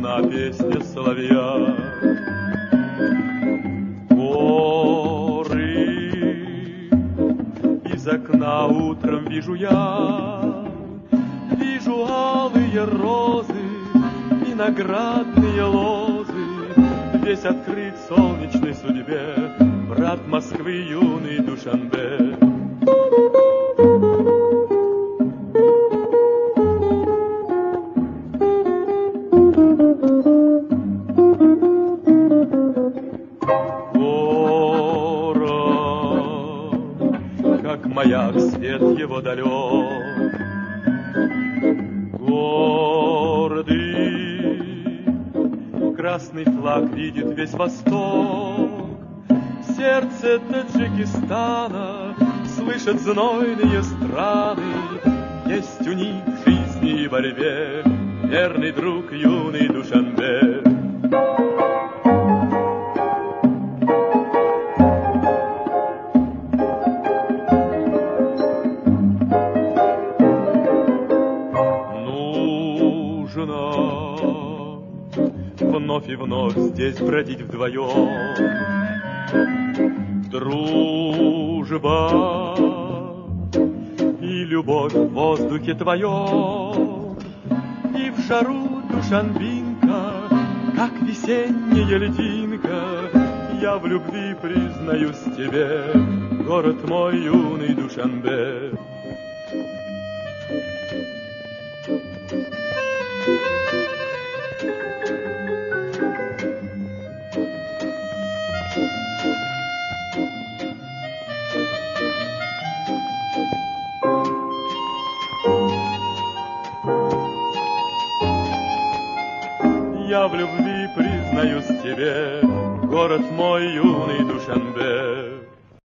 слышна песня соловья. Горы из окна утром вижу я, вижу алые розы, виноградные лозы, весь открыт солнечной судьбе, брат Москвы юный Душанбе. Как маяк свет его далек, гордый красный флаг видит весь восток. В сердце Таджикистана слышат знойные страны, есть у них в жизни и борьбе верный друг юный Душанбе. Вновь и вновь здесь бродить вдвоем. Дружба и любовь в воздухе твоем, и в жару душанбинка, как весенняя льдинка. Я в любви признаюсь тебе, город мой юный Душанбе. Я в любви признаюсь тебе, город мой юный Душанбе.